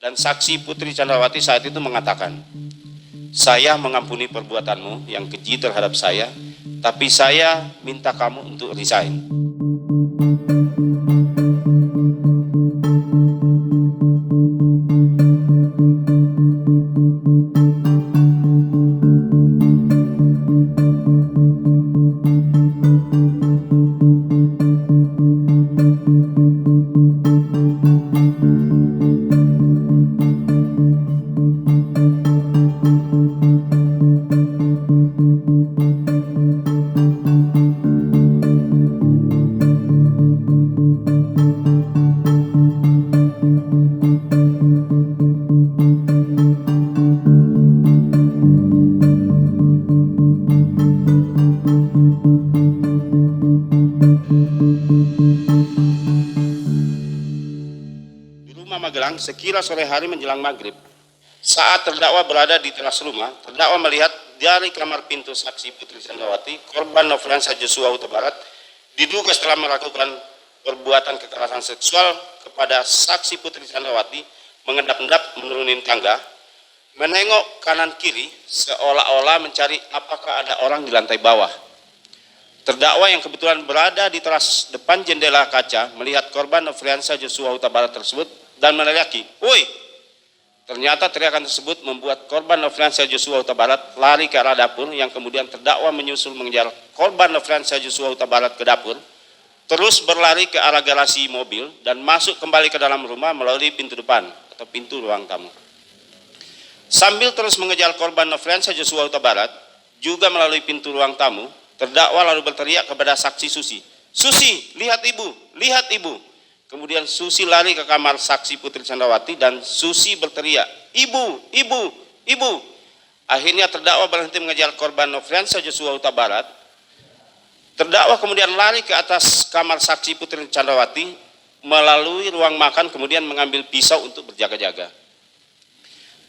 dan saksi Putri Chandrawati saat itu mengatakan, saya mengampuni perbuatanmu yang keji terhadap saya, tapi saya minta kamu untuk resign. Magelang, sekira sore hari menjelang maghrib, saat terdakwa berada di teras rumah, terdakwa melihat dari kamar pintu saksi Putri Chandrawati, korban Nofriansah Joshua Huta Barat, diduga setelah melakukan perbuatan kekerasan seksual kepada saksi Putri Chandrawati, mengendap-endap menurunin tangga, menengok kanan kiri seolah-olah mencari apakah ada orang di lantai bawah. Terdakwa yang kebetulan berada di teras depan jendela kaca melihat korban Nofriansah Joshua Huta Barat tersebut dan meneriaki, "Woi!" Ternyata teriakan tersebut membuat korban Nofriansah Joshua Huta Barat lari ke arah dapur, yang kemudian terdakwa menyusul mengejar korban Nofriansah Joshua Huta Barat ke dapur, terus berlari ke arah garasi mobil dan masuk kembali ke dalam rumah melalui pintu depan atau pintu ruang tamu. Sambil terus mengejar korban Nofriansah Joshua Huta Barat juga melalui pintu ruang tamu, terdakwa lalu berteriak kepada saksi Susi, "Susi, lihat ibu, lihat ibu." Kemudian Susi lari ke kamar saksi Putri Chandrawati dan Susi berteriak, "Ibu, ibu, ibu." Akhirnya terdakwa berhenti mengejar korban Nofriansah Joshua Huta Barat. Terdakwa kemudian lari ke atas kamar saksi Putri Chandrawati melalui ruang makan, kemudian mengambil pisau untuk berjaga-jaga.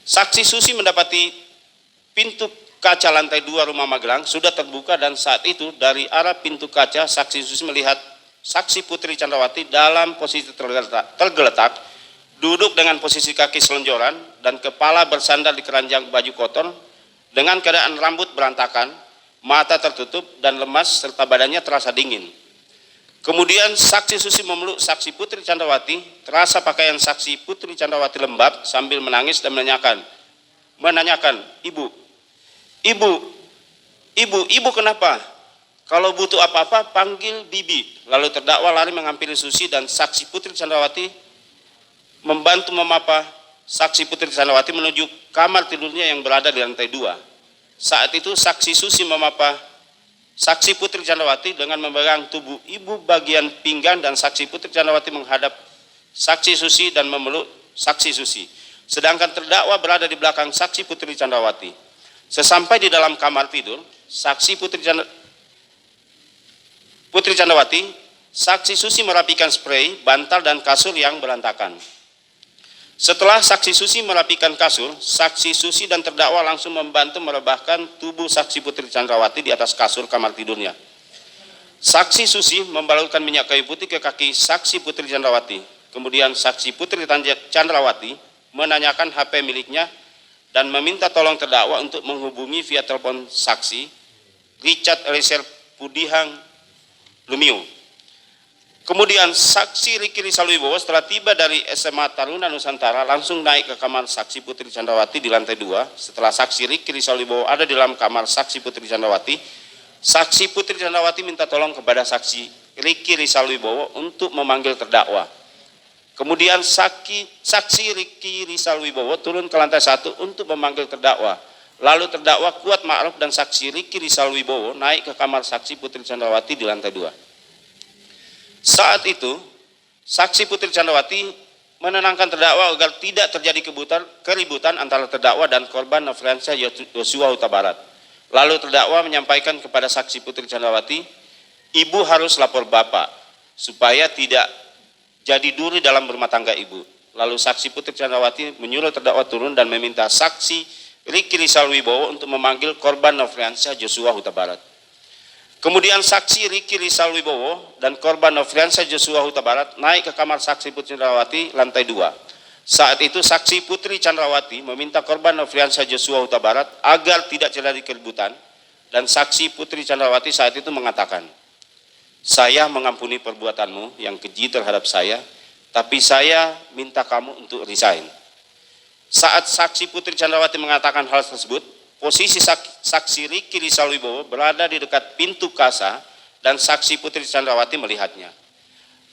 Saksi Susi mendapati pintu kaca lantai 2 rumah Magelang sudah terbuka, dan saat itu dari arah pintu kaca saksi Susi melihat saksi Putri Chandrawati dalam posisi tergeletak, duduk dengan posisi kaki selonjoran dan kepala bersandar di keranjang baju kotor, dengan keadaan rambut berantakan, mata tertutup dan lemas, serta badannya terasa dingin. Kemudian saksi Susi memeluk saksi Putri Chandrawati, terasa pakaian saksi Putri Chandrawati lembab sambil menangis dan menanyakan, "Ibu, ibu, ibu, ibu kenapa? Kalau butuh apa-apa, panggil bibi." Lalu terdakwa lari menghampiri Susi dan saksi Putri Chandrawati membantu memapa saksi Putri Chandrawati menuju kamar tidurnya yang berada di lantai 2. Saat itu saksi Susi memapa saksi Putri Chandrawati dengan memegang tubuh ibu bagian pinggang, dan saksi Putri Chandrawati menghadap saksi Susi dan memeluk saksi Susi. Sedangkan terdakwa berada di belakang saksi Putri Chandrawati. Sesampai di dalam kamar tidur, saksi Putri Chandrawati, saksi Susi merapikan sprei, bantal dan kasur yang berantakan. Setelah saksi Susi merapikan kasur, saksi Susi dan terdakwa langsung membantu merebahkan tubuh saksi Putri Chandrawati di atas kasur kamar tidurnya. Saksi Susi membalurkan minyak kayu putih ke kaki saksi Putri Chandrawati. Kemudian saksi Putri Chandrawati menanyakan HP miliknya dan meminta tolong terdakwa untuk menghubungi via telepon saksi Richard Eliezer Pudihang Lumiu. Kemudian saksi Riki Rizal Wibowo setelah tiba dari SMA Taruna Nusantara langsung naik ke kamar saksi Putri Chandrawati di lantai 2. Setelah saksi Riki Rizal Wibowo ada di dalam kamar saksi Putri Chandrawati, saksi Putri Chandrawati minta tolong kepada saksi Riki Rizal Wibowo untuk memanggil terdakwa. Kemudian saksi Riki Rizal Wibowo turun ke lantai 1 untuk memanggil terdakwa. Lalu terdakwa Kuat Ma'ruf dan saksi Riki Rizal Wibowo naik ke kamar saksi Putri Chandrawati di lantai 2. Saat itu, saksi Putri Chandrawati menenangkan terdakwa agar tidak terjadi keributan antara terdakwa dan korban Nofriansah Joshua Huta Barat. Lalu terdakwa menyampaikan kepada saksi Putri Chandrawati, "Ibu harus lapor bapak supaya tidak jadi duri dalam berumah tangga ibu." Lalu saksi Putri Chandrawati menyuruh terdakwa turun dan meminta saksi Riki Rizal Wibowo untuk memanggil korban Nofriansah Joshua Huta Barat. Kemudian saksi Riki Rizal Wibowo dan korban Nofriansah Joshua Huta Barat naik ke kamar saksi Putri Chandrawati lantai 2. Saat itu saksi Putri Chandrawati meminta korban Nofriansah Joshua Huta Barat agar tidak terjadi keributan, dan saksi Putri Chandrawati saat itu mengatakan, "Saya mengampuni perbuatanmu yang keji terhadap saya, tapi saya minta kamu untuk resign." Saat saksi Putri Chandrawati mengatakan hal tersebut, posisi saksi Riki Rizal Wibowo berada di dekat pintu kasa dan saksi Putri Chandrawati melihatnya.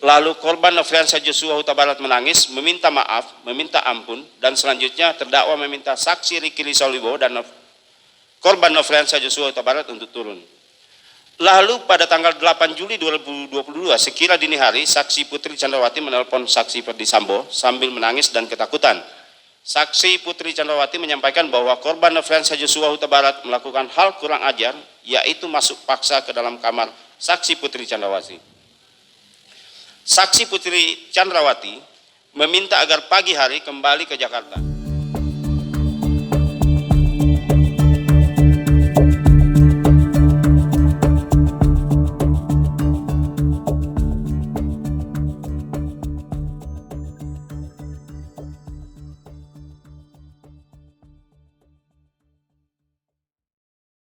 Lalu korban Nofriansah Joshua Huta Barat menangis, meminta maaf, meminta ampun, dan selanjutnya terdakwa meminta saksi Riki Rizal Wibowo dan korban Nofriansah Joshua Huta Barat untuk turun. Lalu pada tanggal 8 Juli 2022, sekira dini hari, saksi Putri Chandrawati menelpon saksi Ferdi Sambo sambil menangis dan ketakutan. Saksi Putri Chandrawati menyampaikan bahwa korban Nofriansah Joshua Huta Barat melakukan hal kurang ajar, yaitu masuk paksa ke dalam kamar saksi Putri Chandrawati. Saksi Putri Chandrawati meminta agar pagi hari kembali ke Jakarta.